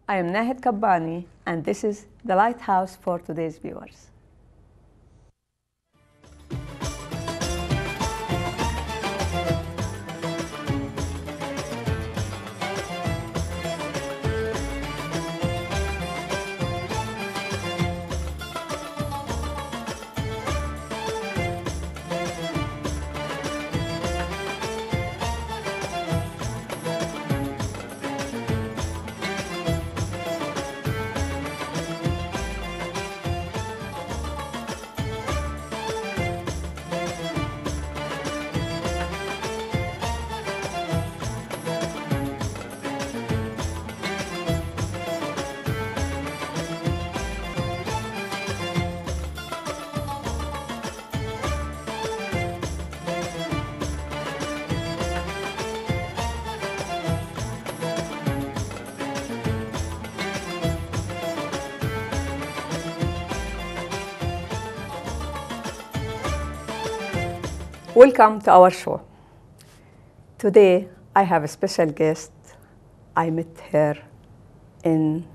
I am Nahid Kabbani, and this is the Lighthouse for today's viewers. Welcome to our show. Today I have a special guest. I met her in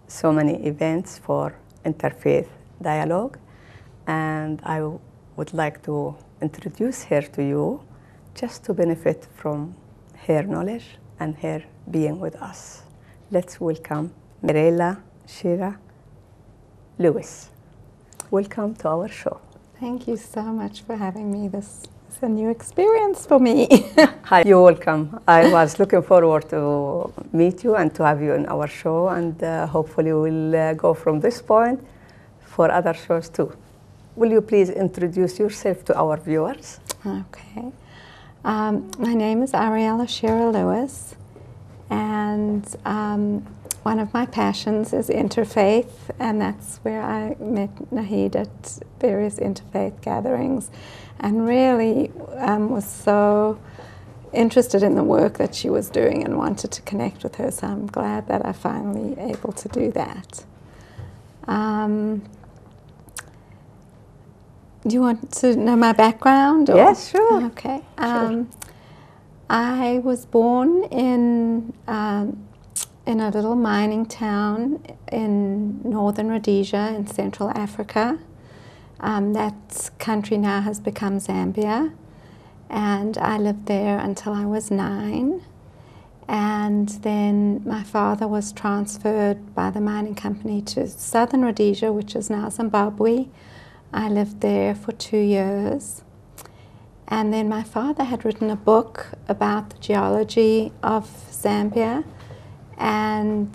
so many events for interfaith dialogue, and I would like to introduce her to you just to benefit from her knowledge and her being with us. Let's welcome Arella Lowis. Welcome to our show. Thank you so much for having me. This is a new experience for me. Hi, you're welcome. I was looking forward to meet you and to have you in our show, and hopefully we'll go from this point for other shows too. Will you please introduce yourself to our viewers? Okay. My name is Arella Lowis, and one of my passions is interfaith, and that's where I met Nahid at various interfaith gatherings, and really was so interested in the work that she was doing and wanted to connect with her, so I'm glad that I'm finally able to do that. Do you want to know my background? Or? Yes, sure. Okay. Sure. I was born in a little mining town in northern Rhodesia in Central Africa. That country now has become Zambia, and I lived there until I was 9. And then my father was transferred by the mining company to southern Rhodesia, which is now Zimbabwe. I lived there for 2 years. And then my father had written a book about the geology of Zambia, and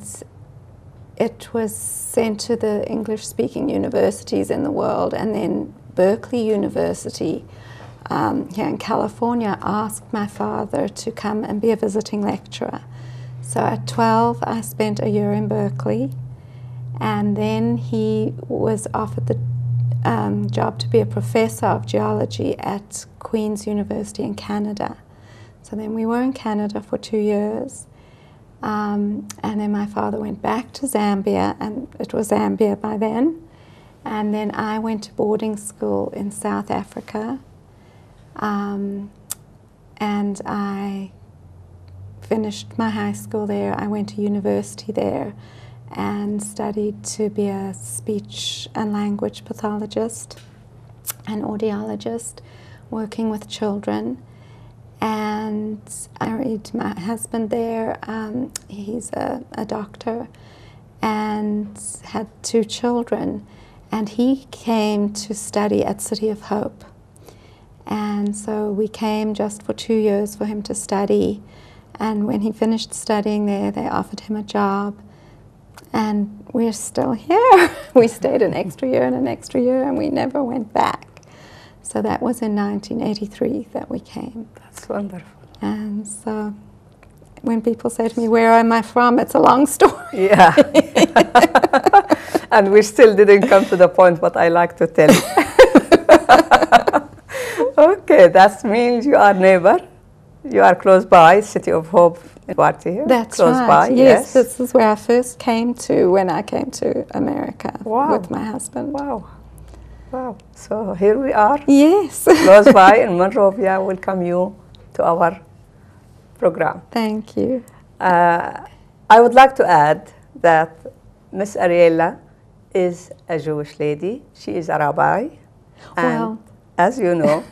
it was sent to the English-speaking universities in the world, and then Berkeley University here in California asked my father to come and be a visiting lecturer. So at 12 I spent a year in Berkeley, and then he was offered the job to be a professor of geology at Queen's University in Canada. So then we were in Canada for 2 years. And then my father went back to Zambia, and it was Zambia by then. And then I went to boarding school in South Africa, and I finished my high school there. I went to university there and studied to be a speech and language pathologist and audiologist, working with children. And I married my husband there. He's a doctor, and had 2 children. And he came to study at City of Hope. And so we came just for 2 years for him to study. And when he finished studying there, they offered him a job. And we're still here. We stayed an extra year and an extra year, and we never went back. So that was in 1983 that we came. That's wonderful. And so when people say to me, where am I from? It's a long story. Yeah. And we still didn't come to the point what I like to tell. Okay, that means you are neighbor. You are close by, City of Hope in Guarty. That's close right. by, yes, this is where I first came to when I came to America with my husband. Wow. Wow. So here we are. Yes. Close by in Monrovia. Welcome you to our program. Thank you. I would like to add that Miss Arella is a Jewish lady. She is a rabbi. And Well, as you know,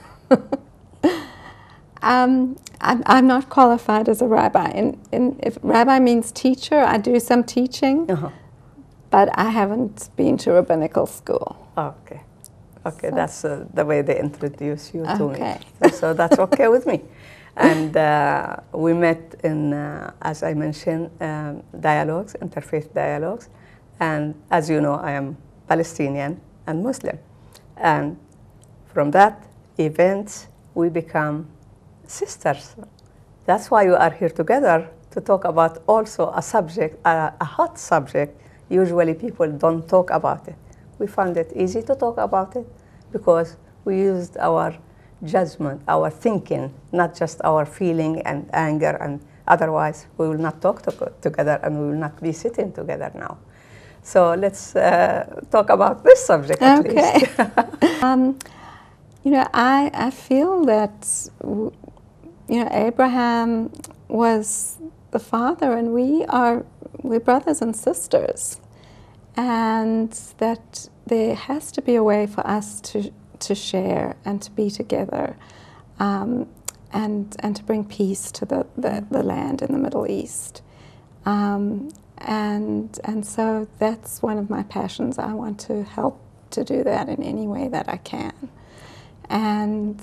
I'm not qualified as a rabbi. And if rabbi means teacher, I do some teaching, but I haven't been to rabbinical school. okay. Okay, so that's the way they introduce you to Okay. me. So that's okay with me. And we met in, as I mentioned, dialogues, interfaith dialogues. And as you know, I am Palestinian and Muslim. And from that event, we become sisters. That's why we are here together to talk about also a subject, a hot subject. Usually people don't talk about it. We found it easy to talk about it because we used our judgment, our thinking, not just our feeling and anger, and otherwise we will not talk together and we will not be sitting together now. So let's talk about this subject at least. You know, I feel that, you know, Abraham was the father and we're brothers and sisters. And that there has to be a way for us to share and to be together and to bring peace to the land in the Middle East. And so that's one of my passions. I want to help to do that in any way that I can. And,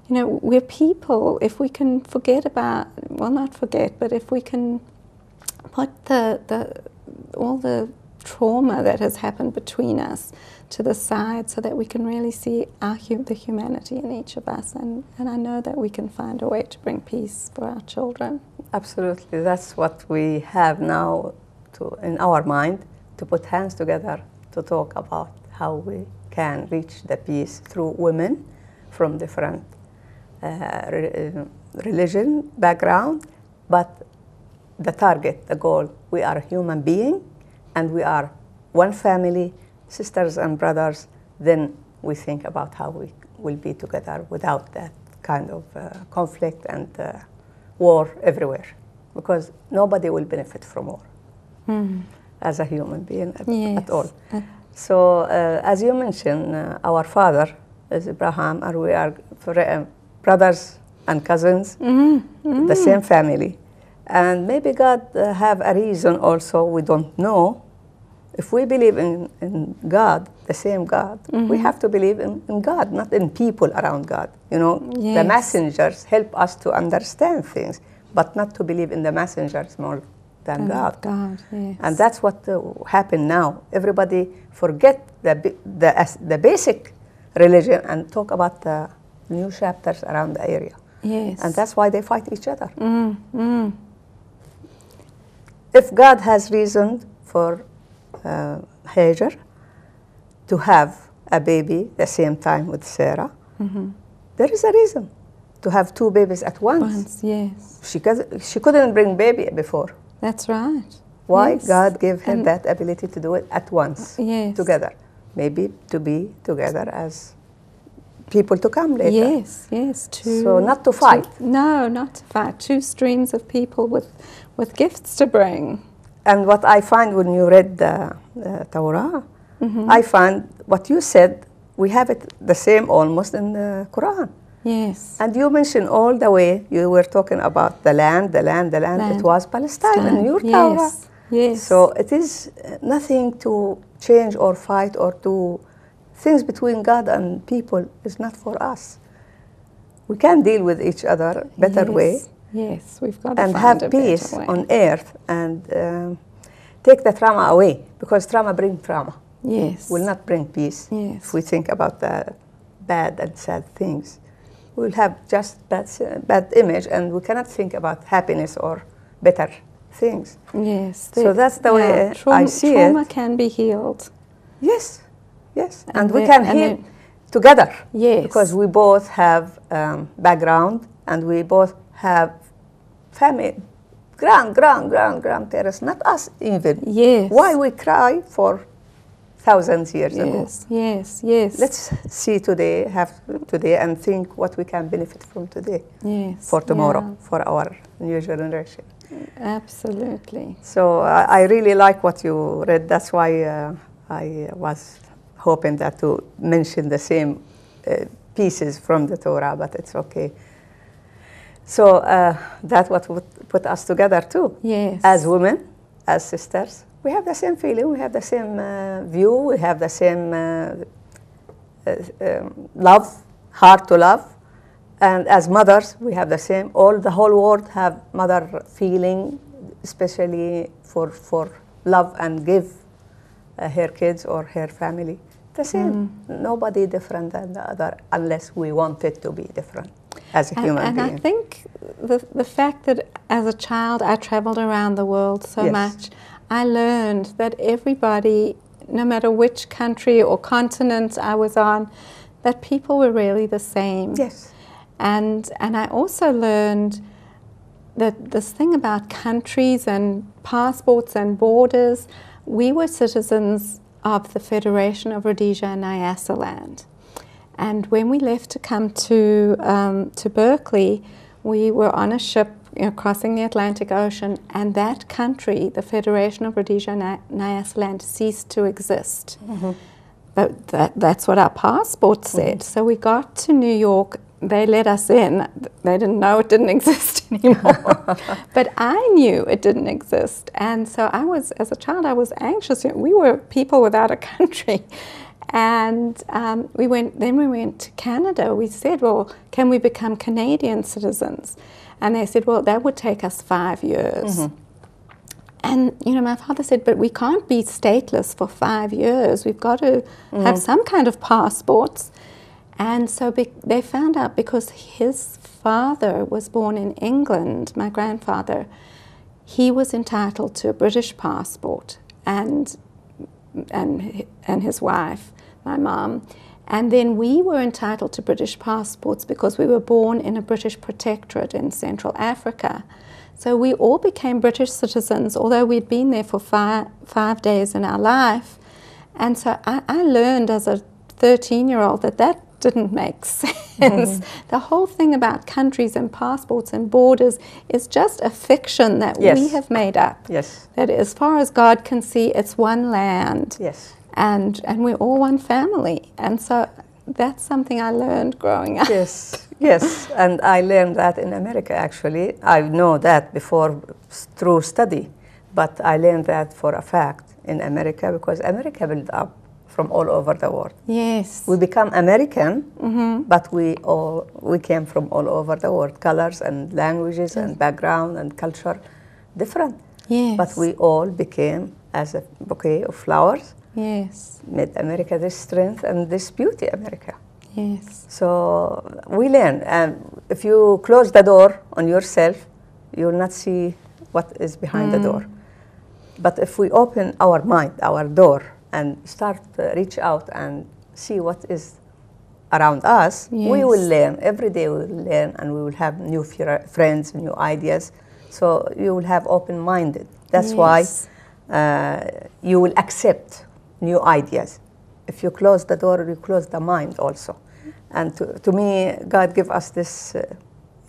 you know, we're people. If we can forget about, well, not forget, but if we can put all the trauma that has happened between us to the side so that we can really see the humanity in each of us. And I know that we can find a way to bring peace for our children. Absolutely. That's what we have now in our mind, to put hands together to talk about how we can reach the peace through women from different religion, background, but the target, the goal, we are a human being and we are one family, sisters and brothers. Then we think about how we will be together without that kind of conflict and war everywhere, because nobody will benefit from war as a human being at all. So as you mentioned, our father is Abraham, and we are brothers and cousins, the same family. And maybe God have a reason also, we don't know. If we believe in God, the same God, we have to believe in God, not in people around God. You know, the messengers help us to understand things, but not to believe in the messengers more than God. And that's what happened now. Everybody forget the basic religion and talk about the new chapters around the area. And that's why they fight each other. If God has reason for Hagar to have a baby the same time with Sarah, there is a reason to have two babies at once. She couldn't bring baby before. That's right. Why? God gave her that ability to do it at once, together. Maybe to be together as people to come later. So not to fight. No, not to fight. Two streams of people with gifts to bring. And what I find when you read the Torah, I find what you said, we have it the same almost in the Quran. And you mentioned all the way, you were talking about the land. It was Palestine in your Torah. So it is nothing to change or fight or to things between God and people is not for us. We can deal with each other better way. We've got to and find have peace on earth and take the trauma away, because trauma brings trauma. Will not bring peace. If we think about the bad and sad things, we will have just bad image, and we cannot think about happiness or better things. So that's the way I see it. Trauma can be healed. And we can heal together. Because we both have background, and we both have family, grandparents, not us even. Why we cry for thousands years ago? Let's see today, and think what we can benefit from today for tomorrow, for our new generation. Absolutely. So I really like what you read. That's why I was hoping that to mention the same pieces from the Torah, but it's okay. So that's what would put us together too. Yes. As women, as sisters, we have the same feeling, we have the same view, we have the same love, heart to love. And as mothers, we have the same. The whole world have mother feeling, especially for love and give her kids or her family. The same. Nobody different than the other unless we want it to be different as a human being. And I think the fact that as a child I traveled around the world so much, I learned that everybody, no matter which country or continent I was on, that people were really the same. Yes. And I also learned that this thing about countries and passports and borders, we were citizens of the Federation of Rhodesia and Nyasaland. And when we left to come to Berkeley, we were on a ship, crossing the Atlantic Ocean, and that country, the Federation of Rhodesia and Nyasaland, ceased to exist. But that's what our passport said. So we got to New York. They let us in. They didn't know it didn't exist anymore. But I knew it didn't exist. And so I was, as a child, I was anxious. We were people without a country. And we went to Canada. We said, well, can we become Canadian citizens? And they said, well, that would take us 5 years. And, my father said, but we can't be stateless for 5 years. We've got to have some kind of passports. And so they found out, because his father was born in England, my grandfather, he was entitled to a British passport, and his wife, my mom. And then we were entitled to British passports because we were born in a British protectorate in Central Africa. So we all became British citizens, although we'd been there for five days in our life. And so I learned as a 13-year-old that didn't make sense. The whole thing about countries and passports and borders is just a fiction that we have made up. Yes. That as far as God can see, it's one land. Yes. And we're all one family. And so that's something I learned growing up. Yes, yes. And I learned that in America, actually. I know that before through study, but I learned that for a fact in America, because America built up from all over the world. Yes. We become American, but we came from all over the world, colors and languages and background and culture, different. Yes. But we all became as a bouquet of flowers. Yes. Made America this strength and this beauty, America. Yes. So we learn, and if you close the door on yourself, you will not see what is behind the door. But if we open our mind, our door, and start to reach out and see what is around us, we will learn. Every day we will learn, and we will have new friends, new ideas. So you will have open-minded. That's why you will accept new ideas. If you close the door, you close the mind also. And to me, God gave us this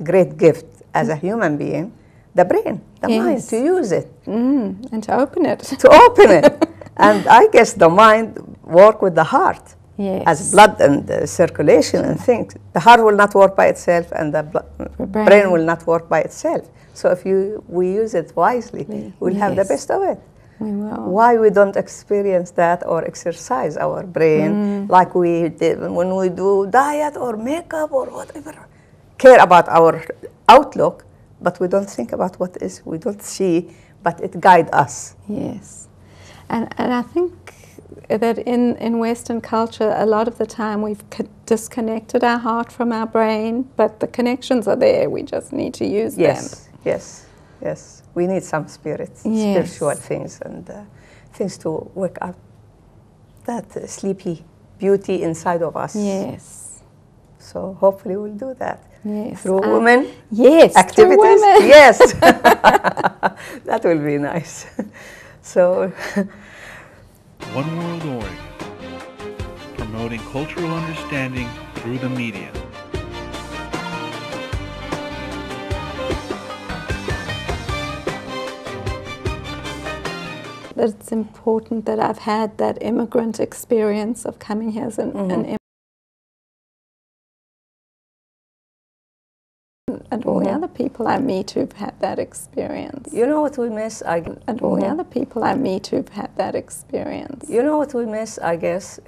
great gift as a human being, the brain, the mind, to use it. And to open it. To open it. And I guess the mind work with the heart as blood and circulation and things. The heart will not work by itself, and the brain will not work by itself. So if we use it wisely, we'll have the best of it. We will. Why we don't experience that or exercise our brain like we did when we do diet or makeup or whatever? Care about our outlook, but we don't think about what is, we don't see, but it guides us. Yes. And I think that in Western culture, a lot of the time we've disconnected our heart from our brain, but the connections are there. We just need to use them. Yes, yes. We need some spiritual things and things to wake up that sleepy beauty inside of us. Yes. So hopefully we'll do that. Yes. Through women activities. Through women. Yes. That will be nice. So One World Org, promoting cultural understanding through the media. that it's important that I've had that immigrant experience of coming here as an immigrant. And all the other people I meet who've had that experience. You know what we miss? And all the other people I meet who've had that experience. You know what we miss, I guess?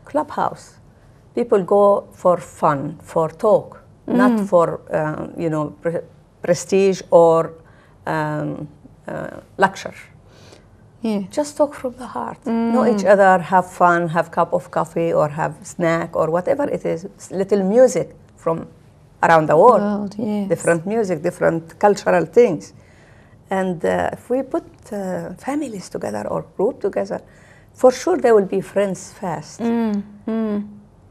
Clubhouse. People go for fun, for talk, not for, you know, prestige or lecture. Yeah. Just talk from the heart. Know each other, have fun, have a cup of coffee or have snack or whatever it is. Little music from around the world. Yes. Different music, different cultural things. And if we put families together or group together, for sure they will be friends fast.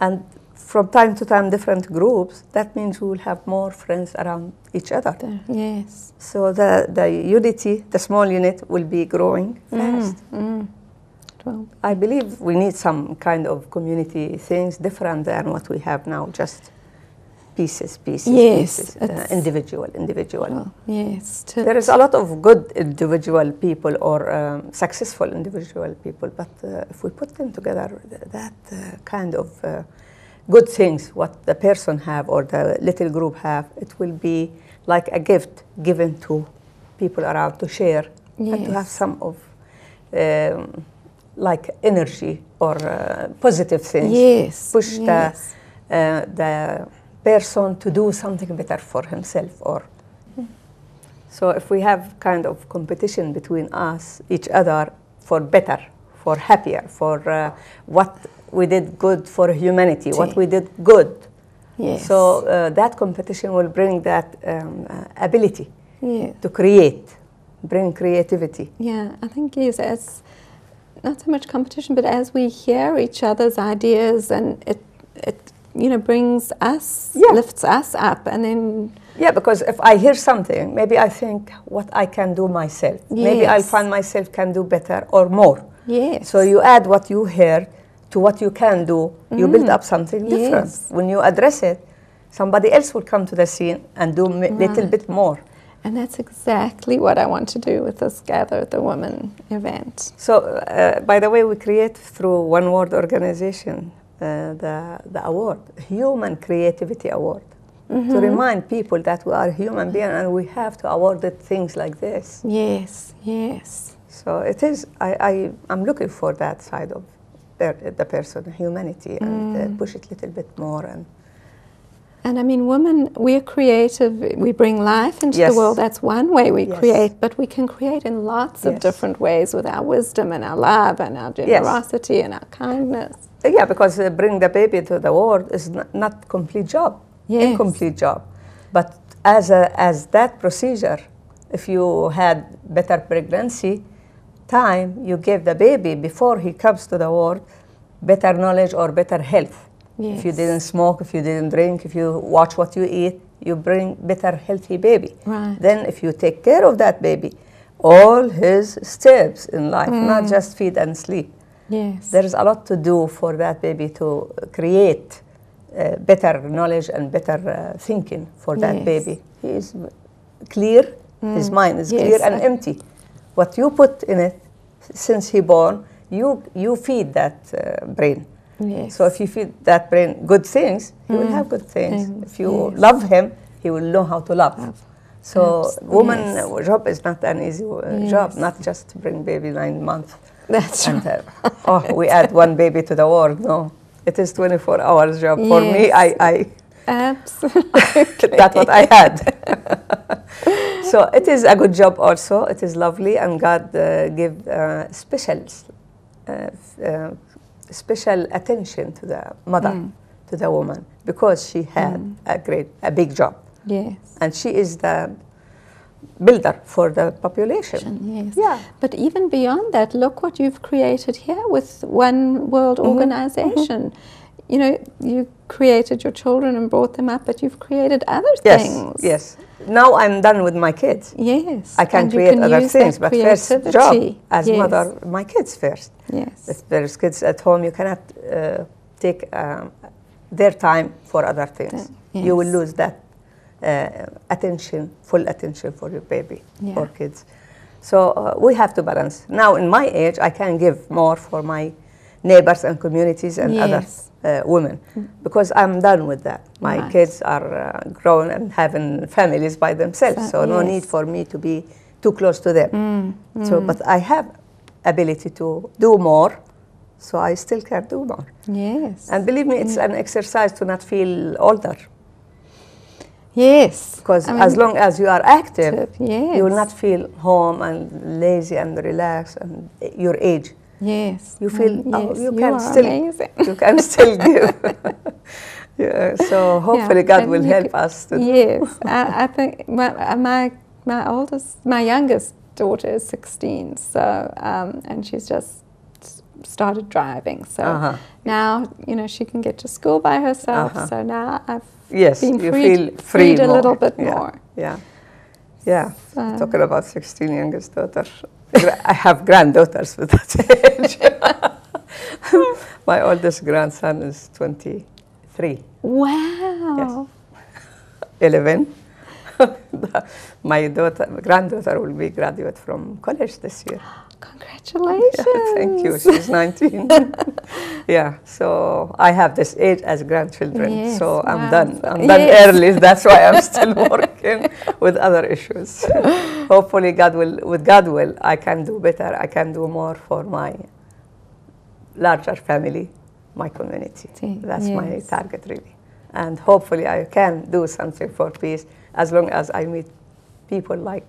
And from time to time, different groups, that means we will have more friends around each other. Yes. So the unity, the small unit, will be growing fast. Well, I believe we need some kind of community things different than what we have now, just pieces, yes, individual. Well, yes. There is a lot of good individual people or successful individual people, but if we put them together, that kind of good things, what the person have or the little group have, it will be like a gift given to people around to share and to have some of like energy or positive things. Yes. Push the person to do something better for himself. Or so if we have kind of competition between us, each other, for better, for happier, for what we did good for humanity, what we did good. Yes. So that competition will bring that ability to create, bring creativity. Yeah, I think yes, as not so much competition, but as we hear each other's ideas, and it you know, brings us, lifts us up, and then... Yeah, because if I hear something, maybe I think what I can do myself. Yes. Maybe I find myself can do better or more. Yes. So you add what you heard to what you can do, you build up something different. Yes. When you address it, somebody else will come to the scene and do little bit more. And that's exactly what I want to do with this Gather the Women event. So, by the way, we create through One Word organization the award, Human Creativity Award, to remind people that we are human beings and we have to award things like this. Yes, yes. So it is, I'm looking for that side of the person, humanity, and push it a little bit more. And I mean, women, we're creative, we bring life into the world, that's one way we create, but we can create in lots of different ways with our wisdom and our love and our generosity and our kindness. Yeah, because bring the baby to the world is not complete job, incomplete job. But as that procedure, if you had better pregnancy time, you give the baby before he comes to the world better knowledge or better health. If you didn't smoke, if you didn't drink, if you watch what you eat, you bring better healthy baby. Right. Then if you take care of that baby, all his steps in life, not just feed and sleep. Yes. There is a lot to do for that baby to create better knowledge and better thinking for that baby. He is clear, his mind is clear and empty. What you put in it since he born, you feed that brain. Yes. So if you feed that brain good things, he will have good things. If you love him, he will know how to love. So woman job is not an easy job, not just to bring baby 9 months. That's and, we add one baby to the world. No, it is 24 hours job. For me, I absolutely. that's what I had. So it is a good job also. It is lovely, and God give special attention to the mother, to the woman, because she had a big job. Yes. And she is the builder for the population. Yes. Yeah. But even beyond that, look what you've created here with One World Organization. You know, you created your children and brought them up, but you've created other things. Yes. Now I'm done with my kids. Yes. I can create other things, but first job as mother, my kids first. Yes. If there's kids at home, you cannot take their time for other things. You will lose that attention, full attention for your baby or kids. So we have to balance. Now, in my age, I can give more for my neighbors and communities and other women, because I'm done with that. My kids are grown and having families by themselves, so no need for me to be too close to them. So, but I have ability to do more, so I still can do more. Yes. And believe me, it's an exercise to not feel older. Yes. Because as long as you are active, yes, you will not feel home and lazy and relaxed and your age. Yes. You feel you can still amazing. You can still give. Yeah, so hopefully God will help us to yes. I think my youngest daughter is 16, so and she's just started driving, so now she can get to school by herself. So now I've been freed a little bit more. Yeah. Talking about 16 youngest daughters, I have granddaughters with that age. My oldest grandson is 23. Wow. Yes. 11. My granddaughter will be graduate from college this year. Congratulations. Yeah, thank you. She's 19. Yeah, so I have this age as grandchildren. Yes, so I'm done. I'm done early. That's why I'm still working with other issues. Hopefully, with God will, I can do better. I can do more for my larger family, my community. That's my target, really. And hopefully, I can do something for peace as long as I meet people like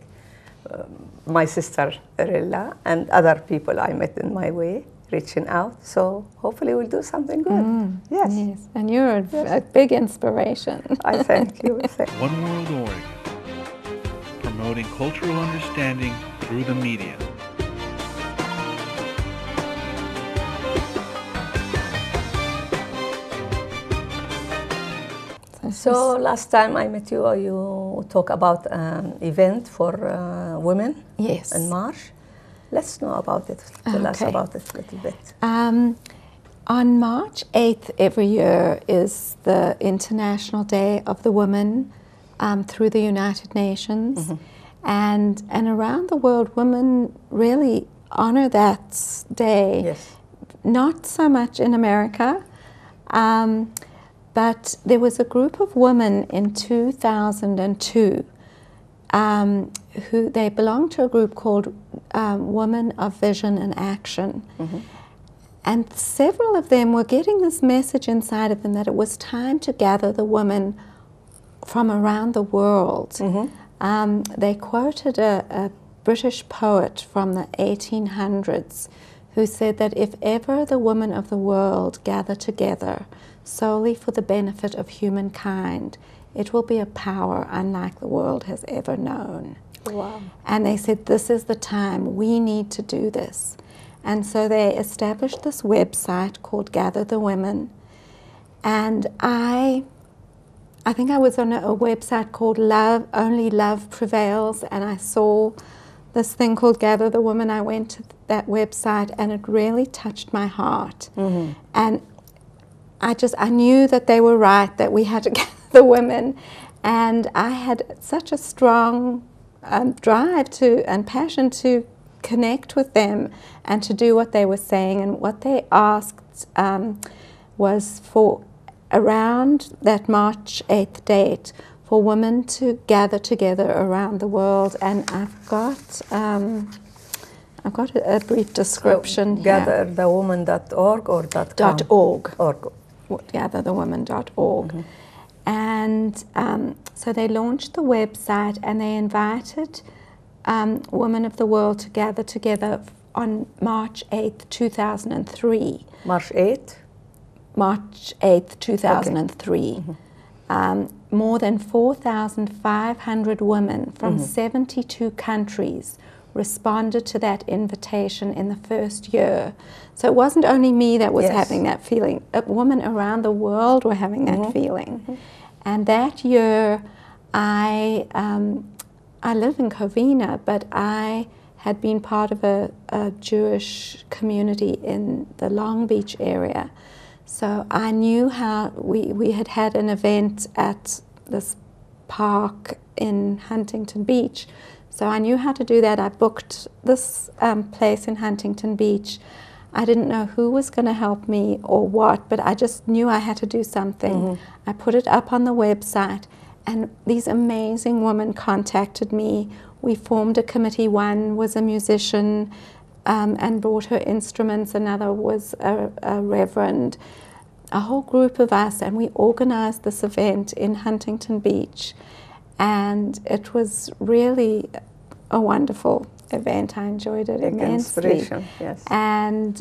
my sister Arella and other people I met in my way, reaching out. So hopefully we'll do something good. Yes. And you're a big inspiration. I thank you. One World Org, promoting cultural understanding through the media. So last time I met you, you talk about an event for women in March. Let's know about it. Tell us about it a little bit. On March 8th every year is the International Day of the Women through the United Nations. And around the world, women really honor that day. Yes. Not so much in America. But there was a group of women in 2002 who they belonged to a group called Women of Vision and Action. And several of them were getting this message inside of them that it was time to gather the women from around the world. They quoted a British poet from the 1800s who said that if ever the women of the world gather together solely for the benefit of humankind, it will be a power unlike the world has ever known. Wow. And they said, this is the time, we need to do this. And so they established this website called Gather the Women. And I think I was on a website called Love, Only Love Prevails, and I saw this thing called Gather the Women. I went to that website and it really touched my heart. And I knew that they were right, that we had to gather the women, and I had such a strong drive and passion to connect with them and to do what they were saying. And what they asked was for around that March 8th date for women to gather together around the world. And I've got a brief description so, here. Gatherthewomen.org or .com? .org. Gatherthewomen.org. And so they launched the website and they invited women of the world to gather together on March 8th, 2003. March 8th? March 8th, 2003. More than 4,500 women from 72 countries responded to that invitation in the first year. So it wasn't only me that was having that feeling. Women around the world were having that feeling. And that year, I live in Covina, but I had been part of a Jewish community in the Long Beach area. So I knew how we had an event at this park in Huntington Beach. So I knew how to do that. I booked this place in Huntington Beach. I didn't know who was going to help me or what, but I just knew I had to do something. I put it up on the website, and these amazing women contacted me. We formed a committee. One was a musician and brought her instruments. Another was a reverend. A whole group of us, and we organized this event in Huntington Beach. And it was really a wonderful event. I enjoyed it immensely. Inspiration, yes. And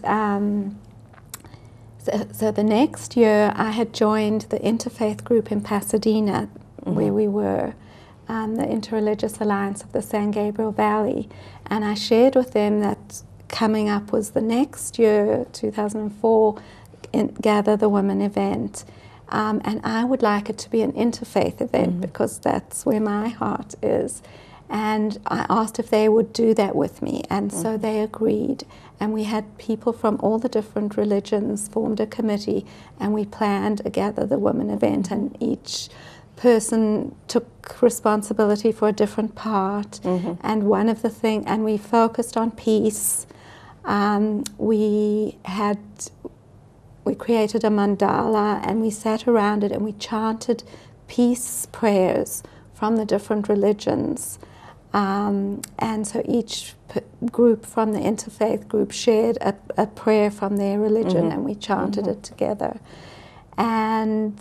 so the next year I had joined the interfaith group in Pasadena, where we were, the Interreligious Alliance of the San Gabriel Valley. And I shared with them that coming up was the next year, 2004, Gather the Women event. And I would like it to be an interfaith event because that's where my heart is. And I asked if they would do that with me, and so they agreed. And we had people from all the different religions formed a committee, and we planned a Gather the Women event, and each person took responsibility for a different part. And one of the things, and we focused on peace. We created a mandala, and we sat around it and we chanted peace prayers from the different religions. And so each group from the interfaith group shared a prayer from their religion, and we chanted it together. And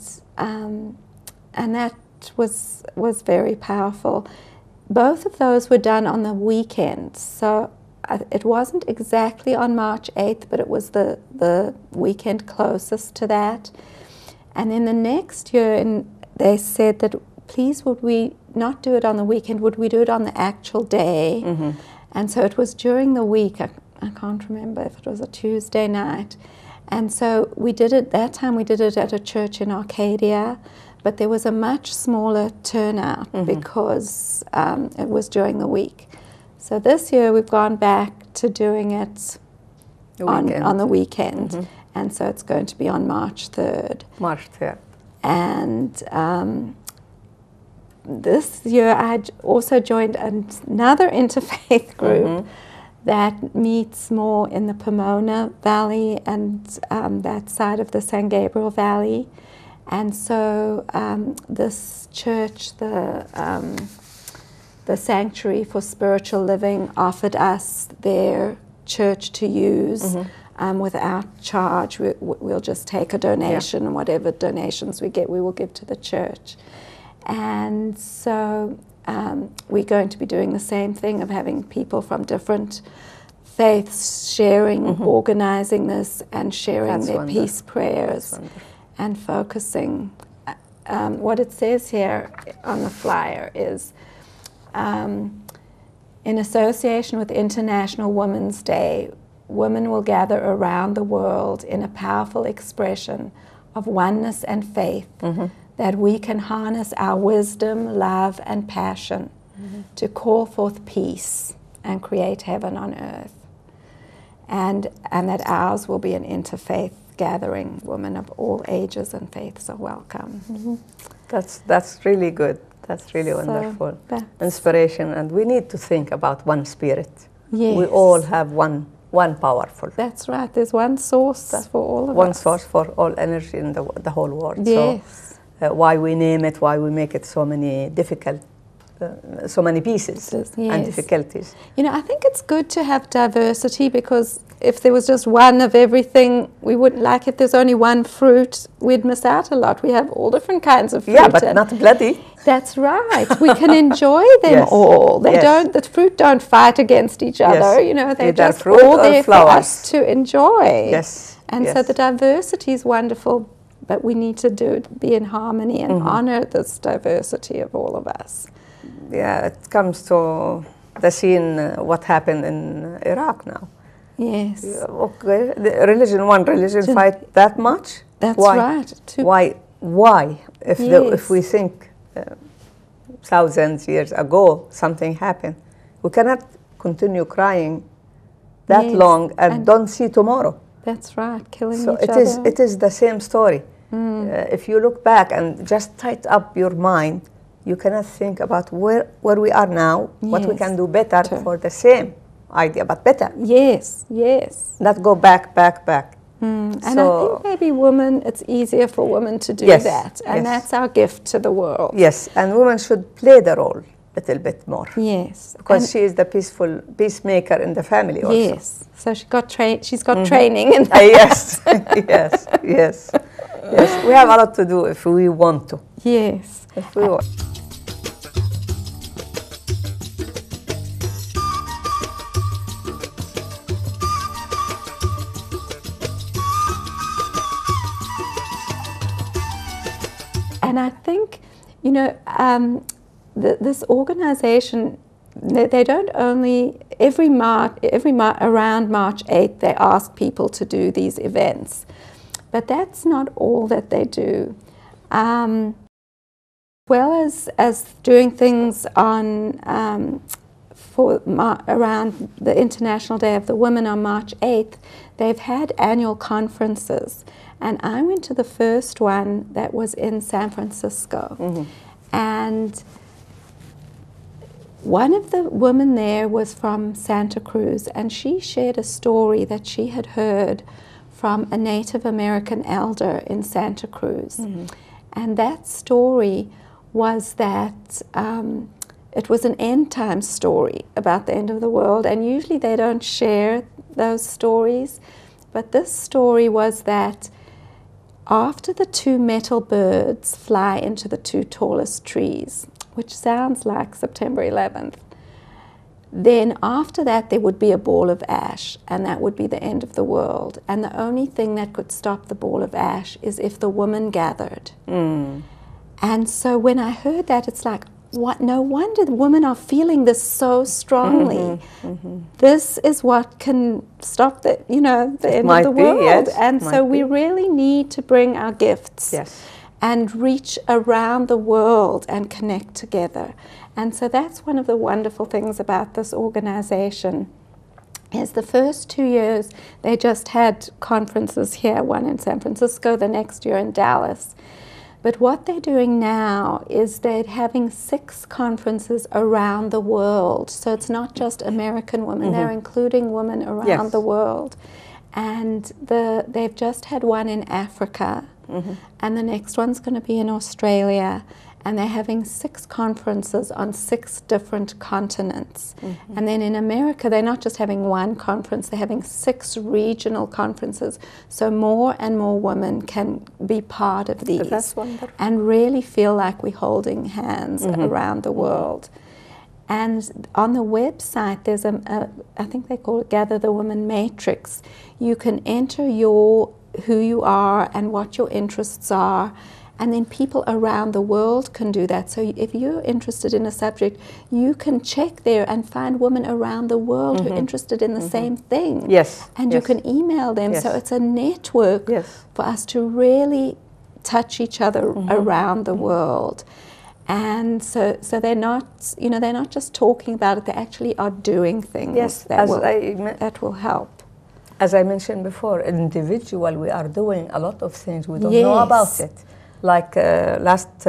that was very powerful. Both of those were done on the weekend, so it wasn't exactly on March 8th, but it was the weekend closest to that. And then the next year, they said that, please, would we not do it on the weekend, would we do it on the actual day? And so it was during the week. I can't remember if it was a Tuesday night. And so we did it, that time we did it at a church in Arcadia, but there was a much smaller turnout because it was during the week. So this year we've gone back to doing it on the weekend, and so it's going to be on March 3rd. March 3rd. And this year I also joined another interfaith group that meets more in the Pomona Valley and that side of the San Gabriel Valley. And so this church, the Sanctuary for Spiritual Living, offered us their church to use without charge. We'll just take a donation, and whatever donations we get, we will give to the church. And so we're going to be doing the same thing of having people from different faiths sharing, organizing this, and sharing their peace prayers and focusing. What it says here on the flyer is, in association with International Women's Day, women will gather around the world in a powerful expression of oneness and faith, that we can harness our wisdom, love, and passion to call forth peace and create heaven on earth. And that ours will be an interfaith gathering. Women of all ages and faiths are welcome. That's really good. That's really wonderful. Inspiration, and we need to think about one spirit. Yes. We all have one powerful. That's right. There's one source for all of us. One source for all energy in the whole world. Yes. So why we name it, why we make it so many difficult, so many pieces and difficulties. You know, I think it's good to have diversity, because if there was just one of everything, we wouldn't, like if there's only one fruit, we'd miss out a lot. We have all different kinds of fruit. Yeah, but not bloody. That's right. We can enjoy them all. They don't. The fruit don't fight against each other. You know, they're just all there for us to enjoy. Yes. And so the diversity is wonderful, but we need to be in harmony and honor this diversity of all of us. Yeah, it comes to the scene, what happened in Iraq now. Yes. Okay, one religion fight that much? That's right. Why? If we think thousands years ago something happened, we cannot continue crying that long and don't see tomorrow. That's right, killing each other. So it is the same story. If you look back and just tighten up your mind, you cannot think about where we are now, what we Yes. can do better for the same idea, but better. Yes, yes. Not go back. And I think maybe women, it's easier for women to do Yes, that. And yes. that's our gift to the world. Yes, and women should play the role a little bit more. Yes. Because she is the peacemaker in the family also. Yes. So she's got training in that. Yes, yes. We have a lot to do if we want to. Yes. If we want. And I think, you know, this organization, they don't only, around March 8th, they ask people to do these events. But that's not all that they do. Well as doing things on, around the International Day of the Women on March 8th, they've had annual conferences. And I went to the first one that was in San Francisco. Mm-hmm. And one of the women there was from Santa Cruz, and she shared a story that she had heard from a Native American elder in Santa Cruz. Mm-hmm. And that story was that it was an end time story about the end of the world, and usually they don't share those stories. But this story was that after the two metal birds fly into the two tallest trees, which sounds like September 11th, then after that there would be a ball of ash, and that would be the end of the world. And the only thing that could stop the ball of ash is if the women gathered. Mm. And so when I heard that, it's like, what? No wonder the women are feeling this so strongly. Mm-hmm, mm-hmm. This is what can stop the end of the world. Yes, and so we really need to bring our gifts and reach around the world and connect together. And so that's one of the wonderful things about this organization. Is the first 2 years they just had conferences here, one in San Francisco, the next year in Dallas. But what they're doing now is they're having 6 conferences around the world. So it's not just American women, mm-hmm. they're including women around the world. And they've just had one in Africa, mm-hmm. and the next one's going to be in Australia. And they're having 6 conferences on 6 different continents. Mm-hmm. And then in America, they're not just having one conference, they're having 6 regional conferences. So more and more women can be part of these. That's wonderful. And really feel like we're holding hands mm-hmm. around the world. And on the website, there's I think they call it Gather the Women Matrix. You can enter who you are and what your interests are. And then people around the world can do that. So if you're interested in a subject, you can check there and find women around the world mm-hmm. who are interested in the mm-hmm. same thing. Yes. And you can email them. Yes. So it's a network for us to really touch each other mm-hmm. around the world. And so they're not, they're not just talking about it, they actually are doing things that will help. As I mentioned before, individual, we are doing a lot of things. We don't know about it. Like last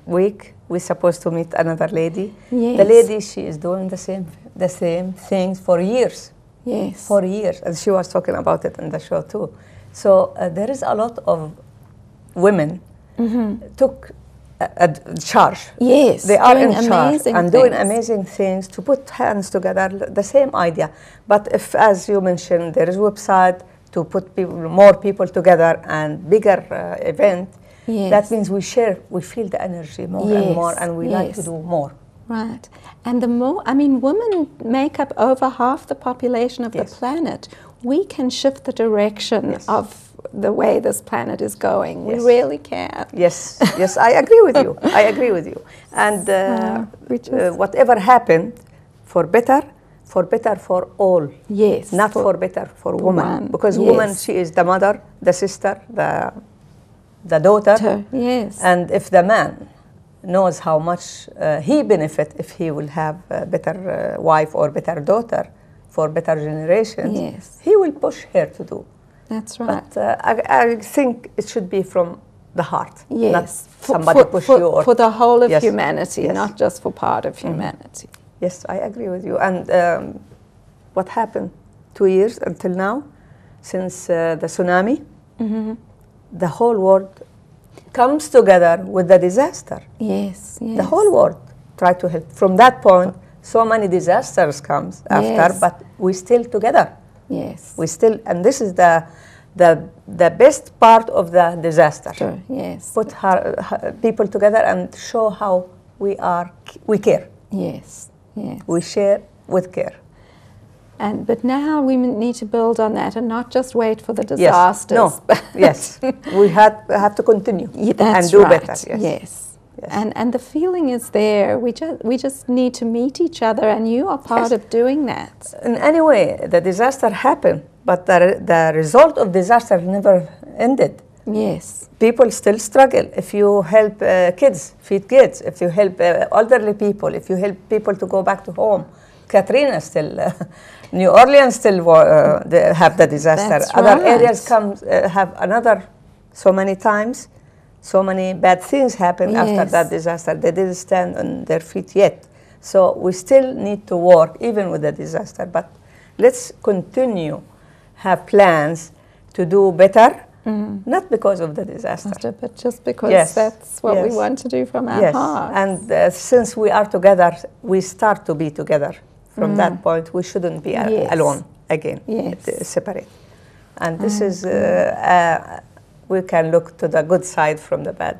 week, we're supposed to meet another lady. Yes. The lady, she is doing the same things for years. Yes. For years. And she was talking about it in the show too. So there is a lot of women mm-hmm. took a charge. Yes. They are in charge and doing amazing things to put hands together, the same idea. But if, as you mentioned, there is a website to put more people together and bigger event, that means we feel the energy more and more, and we like to do more. Right. And the more, women make up over half the population of the planet. We can shift the direction of the way this planet is going. We really can. Yes, I agree with you. And whatever happened, for better for all. Yes. Not for better for woman. Because woman, she is the mother, the sister, the daughter. Yes. And if the man knows how much he benefit if he will have a better wife or better daughter for better generations, he will push her to do. That's right. But I think it should be from the heart. Yes. Not somebody push you. Or for the whole of yes. humanity, Yes. not just for part of humanity. Yes, I agree with you. And what happened 2 years until now, since the tsunami, the whole world comes together with the disaster. Yes, yes. The whole world try to help. From that point, so many disasters comes after, Yes. but we still together. Yes. We still, and this is the best part of the disaster. Sure, yes. Put people together and show how we care. Yes, yes. We share with care. But now we need to build on that and not just wait for the disasters. Yes. No. Yes. We have to continue and do better. Yes. Yes. And the feeling is there. We just need to meet each other, and you are part of doing that. In any way, the disaster happened, but the result of disaster never ended. Yes. People still struggle. If you help kids, feed kids, if you help elderly people, if you help people to go back to home, Katrina still, New Orleans still they have the disaster. That's Other right. areas have another so many times. So many bad things happened after that disaster. They didn't stand on their feet yet. So we still need to work even with the disaster. But let's continue, have plans to do better, not because of the disaster. But just because that's what we want to do from our hearts. And since we are together, we start to be together. From that point, we shouldn't be alone again, separate. And this is... we can look to the good side from the bad.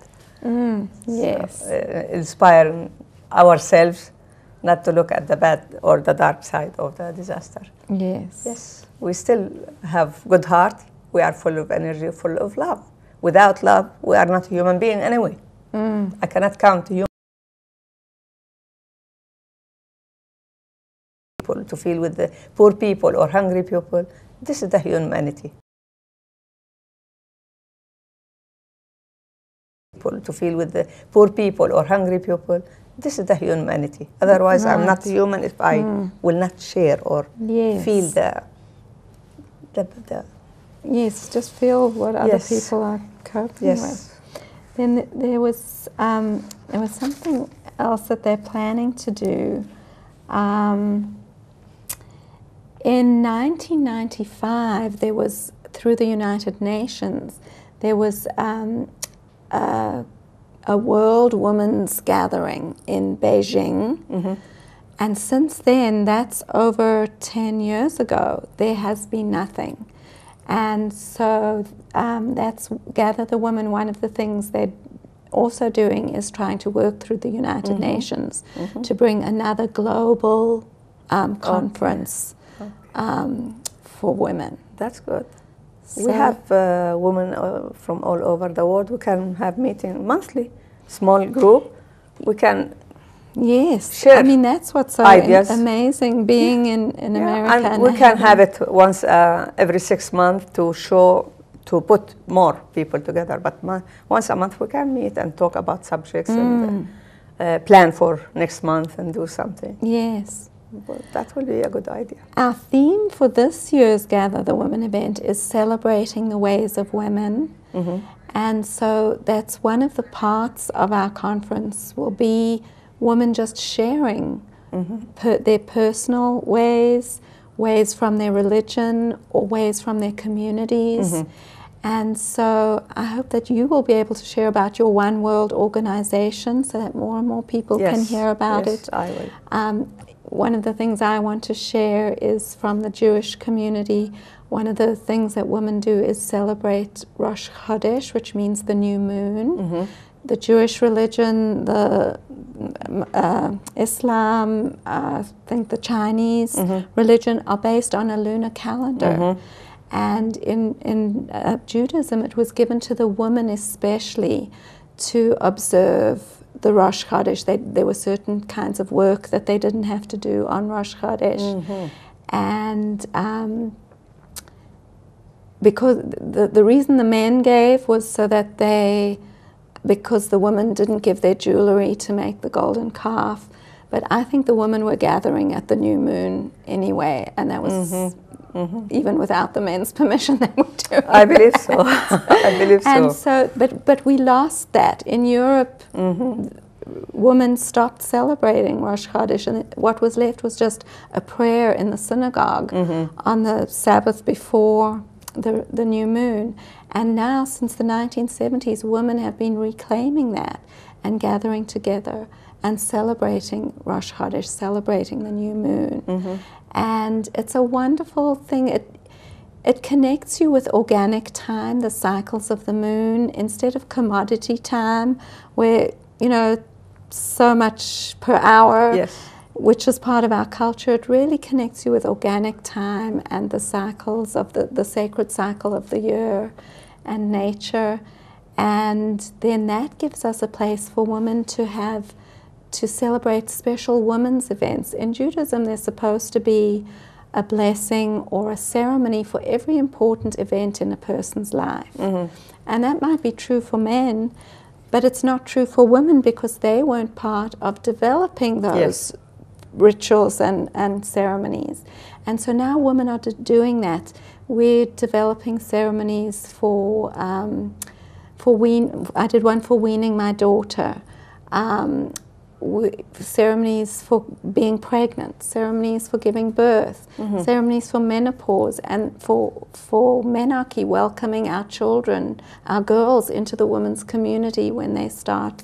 Yes. So, inspiring ourselves not to look at the bad or the dark side of the disaster. Yes. Yes. We still have good heart. We are full of energy, full of love. Without love, we are not a human being anyway. I cannot count human people to feel with the poor people or hungry people. This is the humanity. To feel with the poor people or hungry people, this is the humanity. Otherwise, I'm not human if I will not share or feel the Yes, just feel what other people are coping with. Then there was something else that they're planning to do. In 1995, there was, through the United Nations, there was a World Women's Gathering in Beijing. And since then, that's over 10 years ago, there has been nothing. And so that's Gather the Women. One of the things they're also doing is trying to work through the United Nations to bring another global conference for women. That's good. So we have women from all over the world. We can have meeting monthly, small group. We can share I mean, that's what's so amazing being in America. And we can have it once every 6 months to put more people together. But once a month we can meet and talk about subjects and plan for next month and do something. Yes. Well, that will be a good idea. Our theme for this year's Gather the Women event is celebrating the ways of women. And so that's one of the parts of our conference will be women just sharing their personal ways from their religion or ways from their communities. And so I hope that you will be able to share about your One World organization so that more and more people can hear about it. Yes, I will. One of the things I want to share is from the Jewish community. One of the things that women do is celebrate Rosh Chodesh, which means the new moon. The Jewish religion, the Islam, I think the Chinese religion are based on a lunar calendar. And in Judaism, it was given to the women especially to observe the Rosh Chodesh. There were certain kinds of work that they didn't have to do on Rosh Chodesh. And because the reason the men gave was so that because the women didn't give their jewelry to make the golden calf. But I think the women were gathering at the new moon anyway, and that was even without the men's permission they were doing I believe so. I believe so. And so, but we lost that. In Europe, women stopped celebrating Rosh Chodesh, and what was left was just a prayer in the synagogue on the Sabbath before the new moon. And now, since the 1970s, women have been reclaiming that and gathering together and celebrating Rosh Chodesh, celebrating the new moon. And it's a wonderful thing. It connects you with organic time, the cycles of the moon, instead of commodity time, where, you know, so much per hour, Yes. which is part of our culture. It really connects you with organic time and the cycles of the sacred cycle of the year and nature. And then that gives us a place for women to celebrate special women's events. In Judaism, there's supposed to be a blessing or a ceremony for every important event in a person's life. And that might be true for men, but it's not true for women because they weren't part of developing those rituals and ceremonies. And so now women are doing that. We're developing ceremonies for I did one for weaning my daughter. Ceremonies for being pregnant, ceremonies for giving birth, ceremonies for menopause, and for menarche, welcoming our children, our girls, into the women's community when they start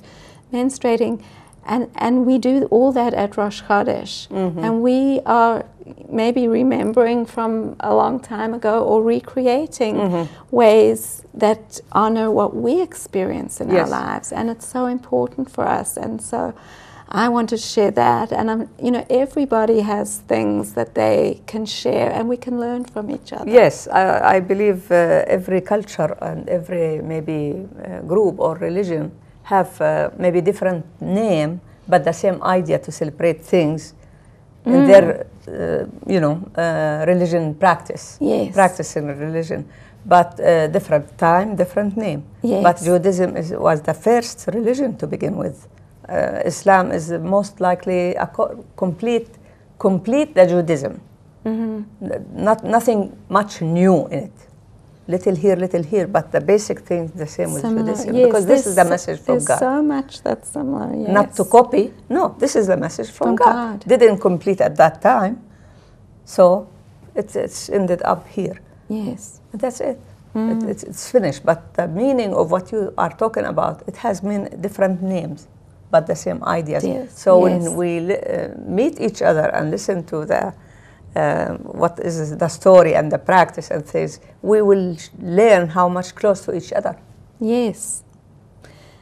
menstruating. And we do all that at Rosh Chodesh. And we are maybe remembering from a long time ago or recreating ways that honor what we experience in our lives. And it's so important for us. And so I want to share that. And you know, everybody has things that they can share, and we can learn from each other. Yes, I believe every culture and every maybe group or religion have maybe different name, but the same idea to celebrate things in their, religion practice. Yes. Practice in religion, but different time, different name. Yes. But Judaism was the first religion to begin with. Islam is most likely a complete the Judaism. Nothing much new in it. Little here, but the basic thing the same with Judaism. Yes, because this is the message from God. There's so much that's similar, yes. Not to copy. No, this is the message from God. Didn't complete at that time, so it's ended up here. Yes. And that's it. It's finished. But the meaning of what you are talking about, it has different names, but the same ideas. Yes. So when we meet each other and listen to the what is the story and the practice and things, we will learn how much close to each other. Yes.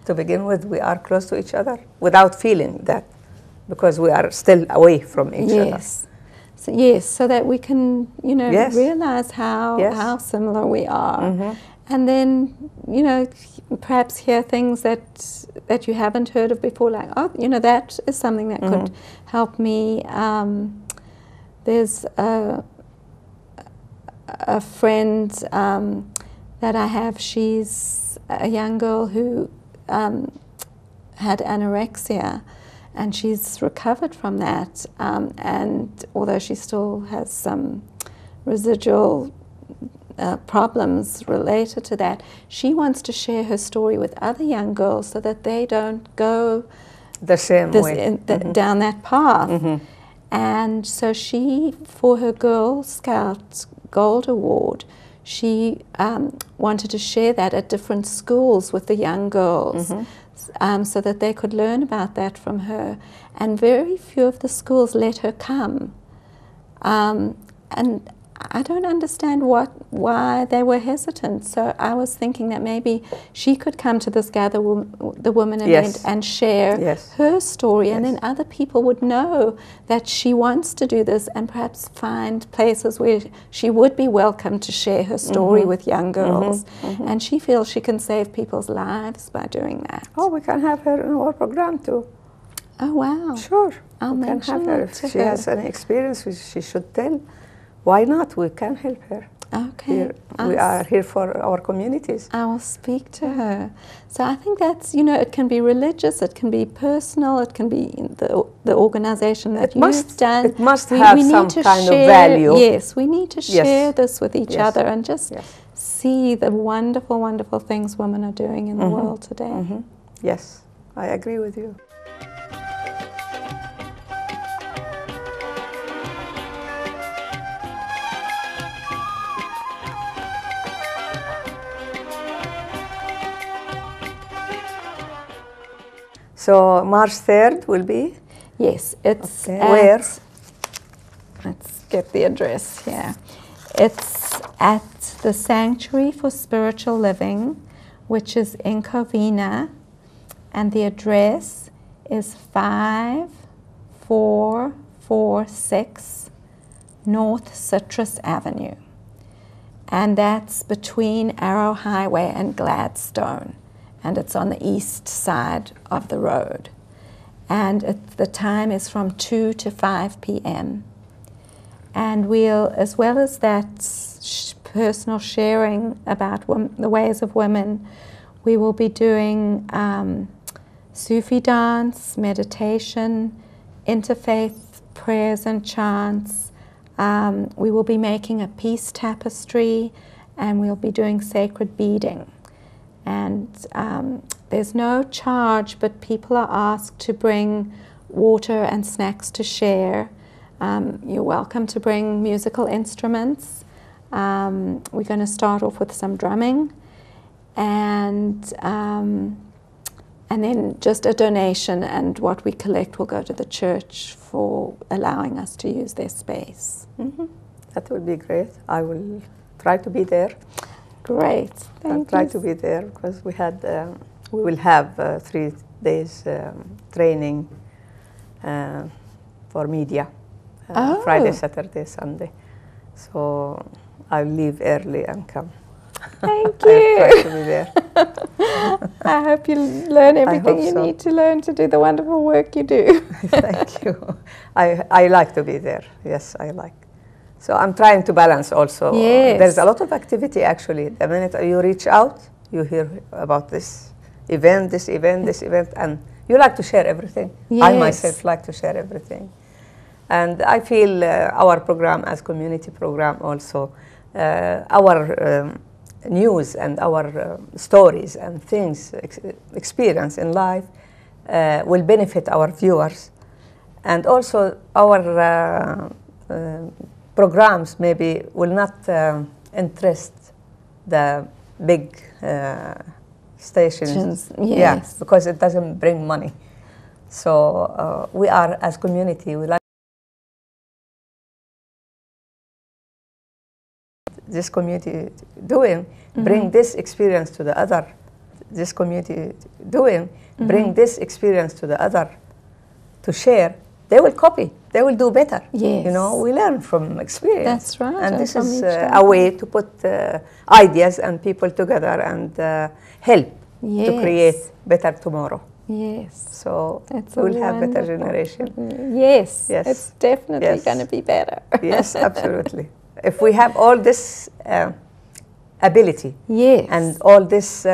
To begin with, we are close to each other without feeling that, because we are still away from each other. So, yes, so that we can, realize how similar we are. And then, perhaps hear things that you haven't heard of before, like, that is something that could help me. There's a friend that I have. She's a young girl who had anorexia, and she's recovered from that. And although she still has some residual problems related to that, she wants to share her story with other young girls so that they don't go the same way down that path. And so she, for her Girl Scout Gold Award, she wanted to share that at different schools with the young girls so that they could learn about that from her. And very few of the schools let her come. And I don't understand why they were hesitant. So I was thinking that maybe she could come to this Gather the Women event and share her story, and then other people would know that she wants to do this, and perhaps find places where she would be welcome to share her story with young girls. And she feels she can save people's lives by doing that. Oh, we can have her in our program too. Oh, wow. Sure. I'll mention her. it to If she her. has any experience, she should tell. Why not? We can help her. Okay. Okay. We are here for our communities. I will speak to her. So I think that's, it can be religious, it can be personal, it can be in the organization that you've done. It must have some kind of value. Yes, we need to share this with each other and just see the wonderful, wonderful things women are doing in the world today. Yes, I agree with you. So March 3rd will be? Yes, it's where? Let's get the address here. It's at the Sanctuary for Spiritual Living, which is in Covina, and the address is 5446 North Citrus Avenue, and that's between Arrow Highway and Gladstone. And it's on the east side of the road. And the time is from 2 to 5 p.m. And we'll, as well as that personal sharing about the ways of women, we will be doing Sufi dance, meditation, interfaith prayers and chants. We will be making a peace tapestry, and we'll be doing sacred beading. And there's no charge, but people are asked to bring water and snacks to share. You're welcome to bring musical instruments. We're going to start off with some drumming, and then just a donation, and what we collect will go to the church for allowing us to use their space. That would be great. I will try to be there. Great. I'll try to be there because we will have 3 days training for media, Friday, Saturday, Sunday. So I'll leave early and come. Thank you. I'll try to be there. I hope you learn everything you need to learn to do the wonderful work you do. Thank you. I like to be there. Yes, I like. So I'm trying to balance also. Yes. There's a lot of activity actually. The minute you reach out, you hear about this event, and you like to share everything. Yes. I myself like to share everything. And I feel our program as community program also, our news and our stories and things, experience in life will benefit our viewers. And also our programs maybe will not interest the big stations. Yes. Yeah, because it doesn't bring money. So we are, as community, we like this community doing, bring this experience to the other. This community doing, bring this experience to the other, to share. They will copy. They will do better. Yes. You know, we learn from experience. That's right. And this is a way to put ideas and people together and help to create better tomorrow. Yes. So we'll have better generation. Yes. Yes. It's definitely going to be better. Yes, absolutely. If we have all this ability and all these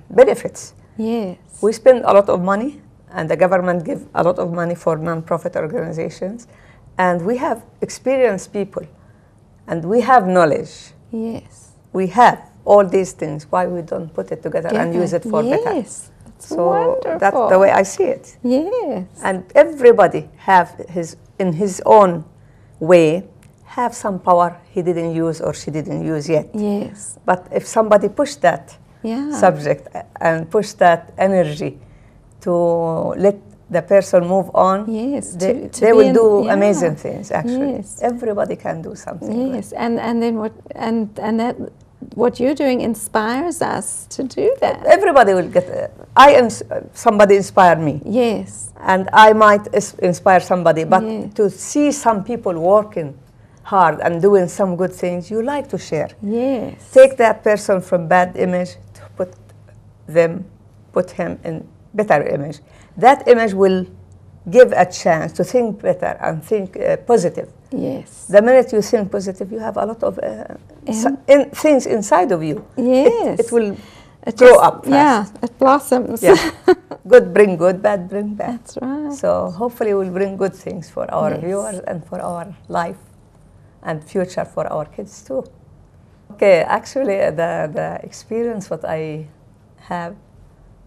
benefits, we spend a lot of money, and the government give a lot of money for non-profit organizations, and we have experienced people, and we have knowledge. Yes. We have all these things. Why we don't put it together and use it for better? Yes. So wonderful. That's the way I see it. Yes. And everybody have in his own way, have some power he didn't use or she didn't use yet. Yes. But if somebody push that subject and push that energy to let the person move on, they will do amazing things. Actually, everybody can do something. Yes, and then what you're doing inspires us to do that. Everybody will get. Somebody inspired me. Yes. And I might inspire somebody, but to see some people working hard and doing some good things, you like to share. Yes. Take that person from bad image to put him in better image. That image will give a chance to think better and think positive. Yes. The minute you think positive, you have a lot of things inside of you. Yes. It will grow up fast. Yeah, it blossoms. Yeah. Good bring good, bad bring bad. That's right. So hopefully we'll bring good things for our Yes. viewers and for our life and future for our kids too. Okay, actually the experience what I have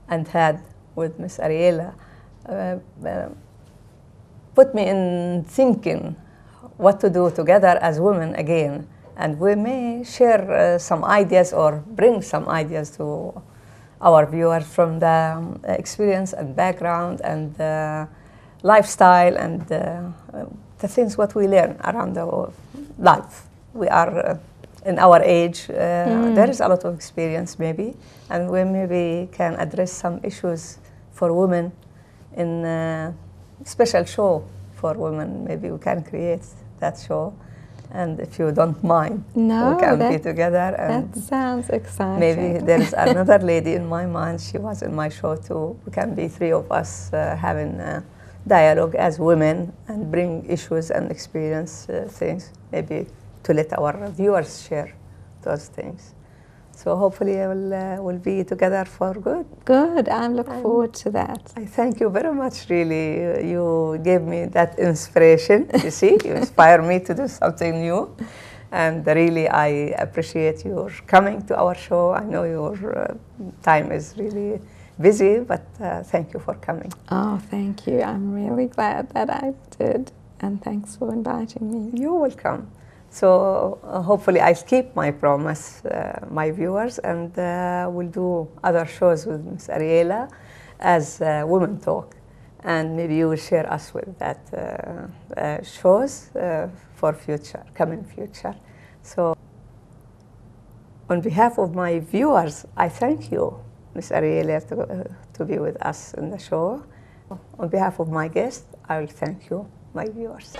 and had with Miss Arella put me in thinking what to do together as women again. And we may share some ideas or bring some ideas to our viewers from the experience and background and lifestyle and the things what we learn around the life. We are in our age, there is a lot of experience maybe, and we maybe can address some issues for women in a special show for women. Maybe we can create that show. And if you don't mind, we can be together. And that sounds exciting. Maybe there is another lady in my mind. She was in my show too. We can be three of us having dialogue as women and bring issues and experience things, maybe to let our viewers share those things. So hopefully we'll be together for good. Good. I look forward to that. I thank you very much, really. You gave me that inspiration, you see. You inspire me to do something new. And really, I appreciate your coming to our show. I know your time is really busy, but thank you for coming. Oh, thank you. I'm really glad that I did. And thanks for inviting me. You're welcome. So hopefully I'll keep my promise, my viewers, and we'll do other shows with Ms. Arella as Women Talk. And maybe you will share us with that shows for coming future. So on behalf of my viewers, I thank you, Ms. Arella, to be with us in the show. On behalf of my guests, I will thank you, my viewers.